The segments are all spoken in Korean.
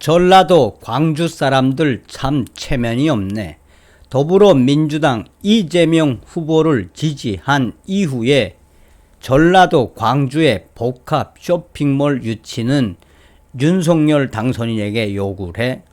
전라도 광주 사람들 참 체면이 없네. 더불어민주당 이재명 후보를 지지한 이후에 전라도 광주의 복합 쇼핑몰 유치는 윤석열 당선인에게 요구를 해.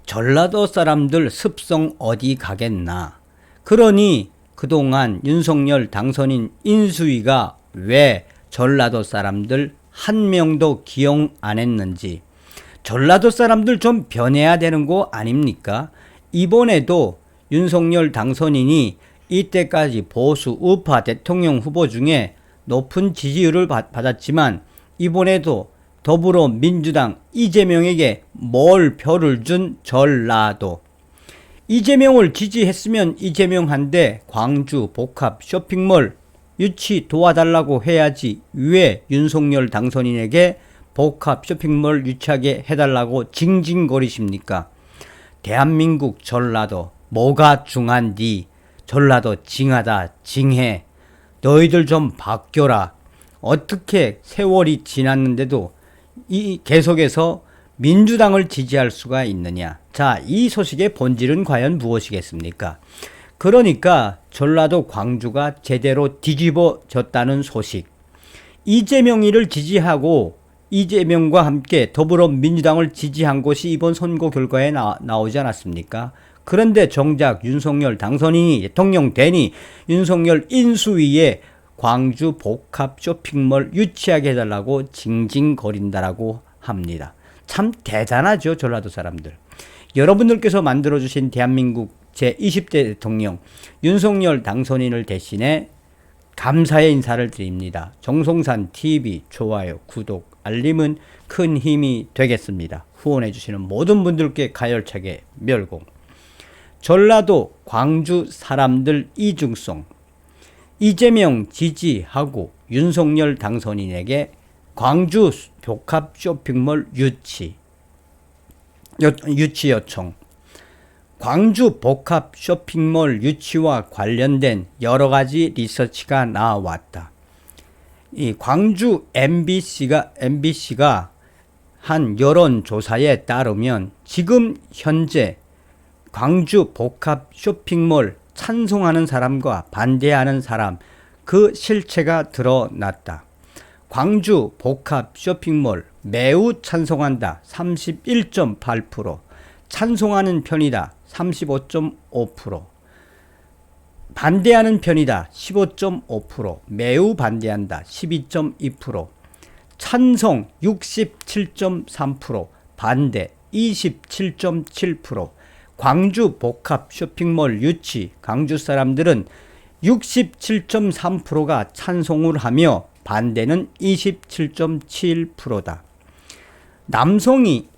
전라도 사람들 습성 어디 가겠나. 그러니 그동안 윤석열 당선인 인수위가 왜 전라도 사람들 한 명도 기용 안 했는지, 전라도 사람들 좀 변해야 되는 거 아닙니까? 이번에도 윤석열 당선인이 이때까지 보수 우파 대통령 후보 중에 높은 지지율을 받았지만 이번에도 더불어민주당 이재명에게 뭘 표를 준 전라도. 이재명을 지지했으면 이재명한테 광주 복합 쇼핑몰 유치 도와달라고 해야지 왜 윤석열 당선인에게 복합 쇼핑몰 유치하게 해달라고 징징거리십니까? 대한민국 전라도 뭐가 중한디? 전라도 징하다 징해. 너희들 좀 바뀌어라. 어떻게 세월이 지났는데도 계속해서 민주당을 지지할 수가 있느냐. 자, 이 소식의 본질은 과연 무엇이겠습니까? 그러니까 전라도 광주가 제대로 뒤집어졌다는 소식. 이재명이를 지지하고 이재명과 함께 더불어민주당을 지지한 것이 이번 선거 결과에 나오지 않았습니까? 그런데 정작 윤석열 당선인이 대통령 되니 윤석열 인수위에 광주 복합 쇼핑몰 유치하게 해달라고 징징거린다라고 합니다. 참 대단하죠, 전라도 사람들. 여러분들께서 만들어주신 대한민국 제20대 대통령 윤석열 당선인을 대신해 감사의 인사를 드립니다. 정성산 TV 좋아요, 구독, 알림은 큰 힘이 되겠습니다. 후원해주시는 모든 분들께 가열차게 멸공. 전라도 광주 사람들 이중성. 이재명 지지하고 윤석열 당선인에게 광주 복합 쇼핑몰 유치 요청. 광주 복합 쇼핑몰 유치와 관련된 여러 가지 리서치가 나왔다. 이 광주 MBC가 한 여론조사에 따르면 지금 현재 광주 복합 쇼핑몰 찬성하는 사람과 반대하는 사람 그 실체가 드러났다. 광주 복합 쇼핑몰 매우 찬성한다 31.8%, 찬성하는 편이다 35.5%, 반대하는 편이다 15.5%, 매우 반대한다 12.2%, 찬성 67.3%, 반대 27.7%. 광주 복합 쇼핑몰 유치, 광주 사람들은 67.3%가 찬성을 하며 반대는 27.7%다. 남성이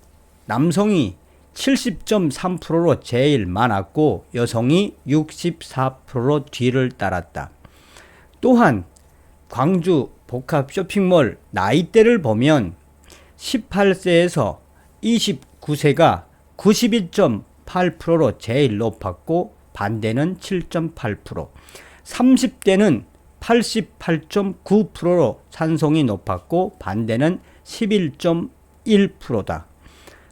70.3%로 제일 많았고 여성이 64%로 뒤를 따랐다. 또한 광주 복합 쇼핑몰 나이대를 보면 18세에서 29세가 91.8%로 제일 높았고 반대는 7.8%, 30대는 88.9%로 찬성이 높았고 반대는 11.1%다.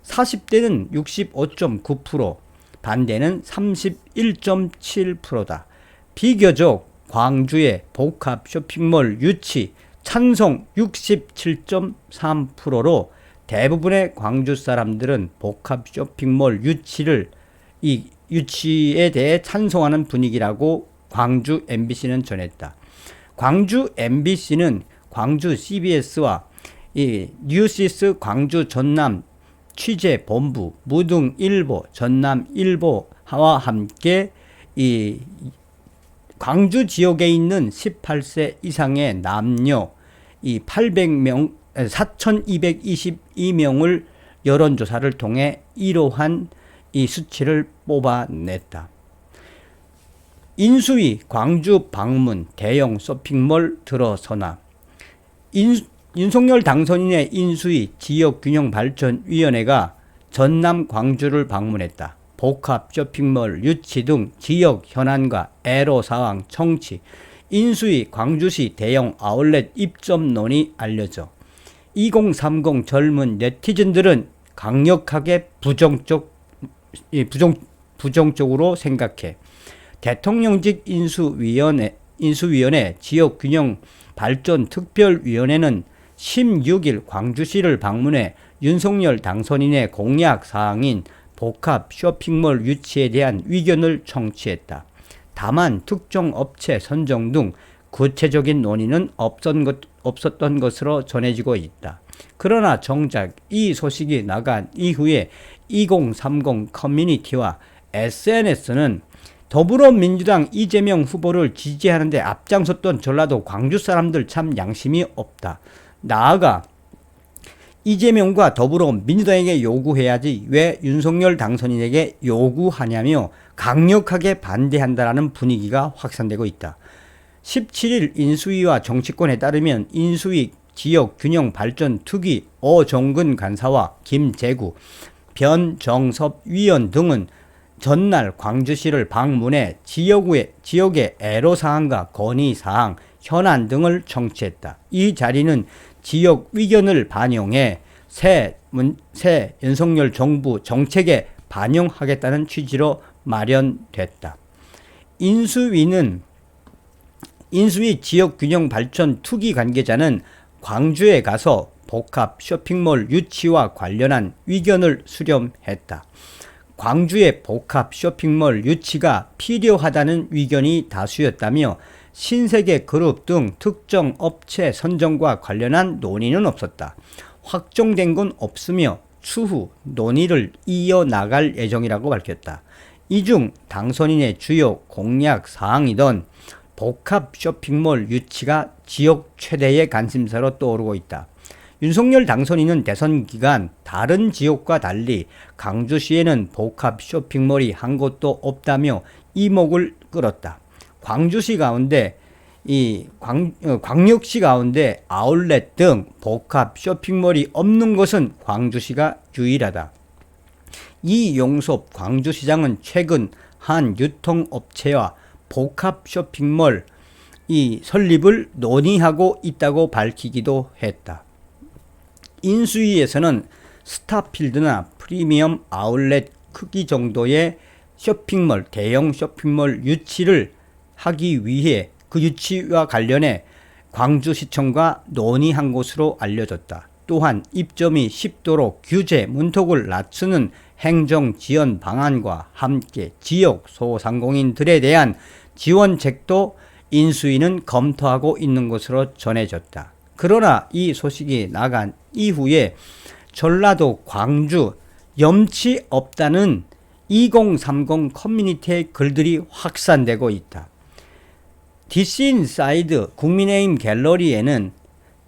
40대는 65.9%, 반대는 31.7%다. 비교적 광주의 복합 쇼핑몰 유치 찬성 67.3%로 대부분의 광주 사람들은 복합 쇼핑몰 유치에 대해 찬성하는 분위기라고 광주 MBC는 전했다. 광주 MBC는 광주 CBS와 이 뉴시스 광주 전남 취재본부, 무등일보, 전남일보와 함께 이 광주 지역에 있는 18세 이상의 남녀 이 4,222명을 여론조사를 통해 이러한 이 수치를 뽑아냈다. 인수위 광주 방문 대형 쇼핑몰 들어서나. 윤석열 당선인의 인수위 지역균형발전위원회가 전남 광주를 방문했다. 복합 쇼핑몰 유치 등 지역 현안과 애로사항 청취, 인수위 광주시 대형 아울렛 입점론이 알려져 2030 젊은 네티즌들은 강력하게 부정적으로 생각해. 대통령직 인수위원회 지역균형발전특별위원회는 16일 광주시를 방문해 윤석열 당선인의 공약 사항인 복합 쇼핑몰 유치에 대한 의견을 청취했다. 다만 특정 업체 선정 등 구체적인 논의는 없었던 것으로 전해지고 있다. 그러나 정작 이 소식이 나간 이후에 2030 커뮤니티와 SNS는 더불어민주당 이재명 후보를 지지하는 데 앞장섰던 전라도 광주 사람들 참 양심이 없다. 나아가 이재명과 더불어민주당에게 요구해야지 왜 윤석열 당선인에게 요구하냐며 강력하게 반대한다라는 분위기가 확산되고 있다. 17일 인수위와 정치권에 따르면 인수위 지역균형발전특위 어종근 간사와 김재구, 변정섭 위원 등은 전날 광주시를 방문해 지역의 애로사항과 건의사항, 현안 등을 청취했다. 이 자리는 지역 의견을 반영해 새 윤석열 정부 정책에 반영하겠다는 취지로 마련됐다. 인수위 지역균형발전 투기 관계자는 광주에 가서 복합 쇼핑몰 유치와 관련한 의견을 수렴했다. 광주의 복합 쇼핑몰 유치가 필요하다는 의견이 다수였다며 신세계 그룹 등 특정 업체 선정과 관련한 논의는 없었다. 확정된 건 없으며 추후 논의를 이어나갈 예정이라고 밝혔다. 이 중 당선인의 주요 공약 사항이던 복합 쇼핑몰 유치가 지역 최대의 관심사로 떠오르고 있다. 윤석열 당선인은 대선 기간 다른 지역과 달리 광주시에는 복합 쇼핑몰이 한 곳도 없다며 이목을 끌었다. 광주시 가운데 광역시 가운데 아울렛 등 복합 쇼핑몰이 없는 것은 광주시가 유일하다. 이용섭 광주시장은 최근 한 유통업체와 복합 쇼핑몰 설립을 논의하고 있다고 밝히기도 했다. 인수위에서는 스타필드나 프리미엄 아울렛 크기 정도의 대형 쇼핑몰 유치를 하기 위해 그 유치와 관련해 광주시청과 논의한 것으로 알려졌다. 또한 입점이 쉽도록 규제 문턱을 낮추는 행정 지원 방안과 함께 지역 소상공인들에 대한 지원책도 인수위는 검토하고 있는 것으로 전해졌다. 그러나 이 소식이 나간 이후에 전라도 광주 염치 없다는 2030 커뮤니티의 글들이 확산되고 있다. DC 인사이드 국민의힘 갤러리에는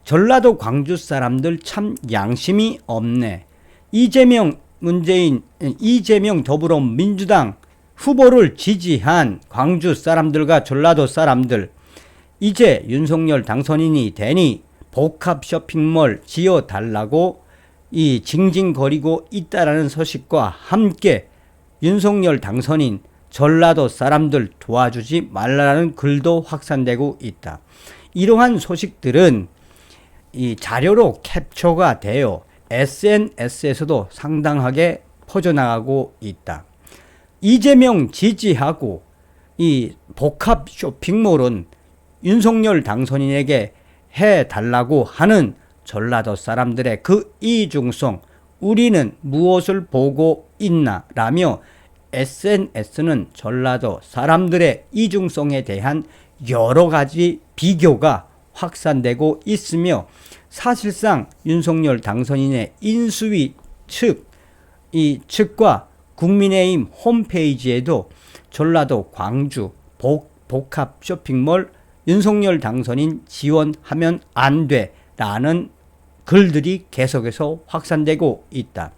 전라도 광주 사람들 참 양심이 없네. 이재명 더불어민주당 후보를 지지한 광주 사람들과 전라도 사람들, 이제 윤석열 당선인이 되니 복합 쇼핑몰 지어달라고 징징거리고 있다라는 소식과 함께 윤석열 당선인 전라도 사람들 도와주지 말라는 글도 확산되고 있다. 이러한 소식들은 자료로 캡처가 되어 SNS에서도 상당하게 퍼져나가고 있다. 이재명 지지하고 이 복합 쇼핑몰은 윤석열 당선인에게 해달라고 하는 전라도 사람들의 그 이중성, 우리는 무엇을 보고 있나 라며 SNS는 전라도 사람들의 이중성에 대한 여러 가지 비교가 확산되고 있으며, 사실상 윤석열 당선인의 인수위 측과 국민의힘 홈페이지에도 전라도 광주 복합 쇼핑몰 윤석열 당선인 지원하면 안 돼 라는 글들이 계속해서 확산되고 있다.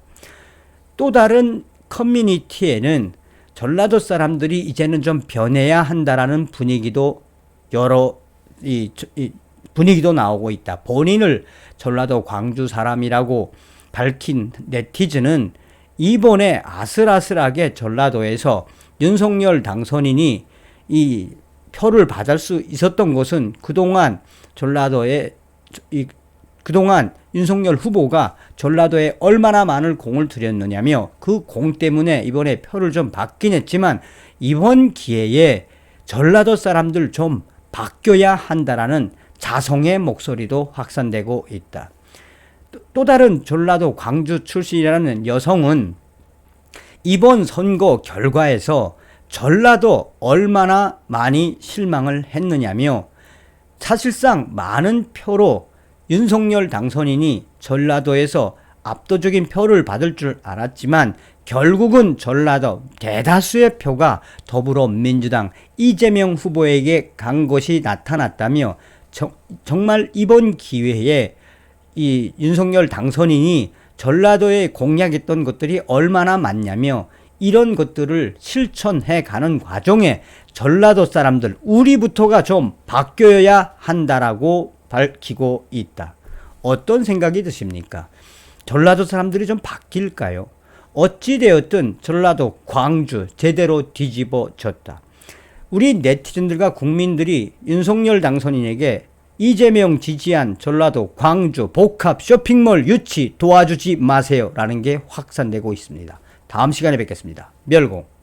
또 다른 커뮤니티에는 전라도 사람들이 이제는 좀 변해야 한다라는 분위기도 분위기도 나오고 있다. 본인을 전라도 광주 사람이라고 밝힌 네티즌은 이번에 아슬아슬하게 전라도에서 윤석열 당선인이 이 표를 받을 수 있었던 것은 그동안 전라도에 그동안 윤석열 후보가 전라도에 얼마나 많은 공을 들였느냐며 그 공 때문에 이번에 표를 좀 받긴 했지만 이번 기회에 전라도 사람들 좀 바뀌어야 한다라는 자성의 목소리도 확산되고 있다. 또 다른 전라도 광주 출신이라는 여성은 이번 선거 결과에서 전라도 얼마나 많이 실망을 했느냐며 사실상 많은 표로 윤석열 당선인이 전라도에서 압도적인 표를 받을 줄 알았지만 결국은 전라도 대다수의 표가 더불어민주당 이재명 후보에게 간 것이 나타났다며 정말 이번 기회에 이 윤석열 당선인이 전라도에 공약했던 것들이 얼마나 많냐며 이런 것들을 실천해 가는 과정에 전라도 사람들 우리부터가 좀 바뀌어야 한다라고 밝히고 있다. 어떤 생각이 드십니까? 전라도 사람들이 좀 바뀔까요? 어찌되었든 전라도 광주 제대로 뒤집어졌다. 우리 네티즌들과 국민들이 윤석열 당선인에게 이재명 지지한 전라도 광주 복합 쇼핑몰 유치 도와주지 마세요 라는 게 확산되고 있습니다. 다음 시간에 뵙겠습니다. 멸공.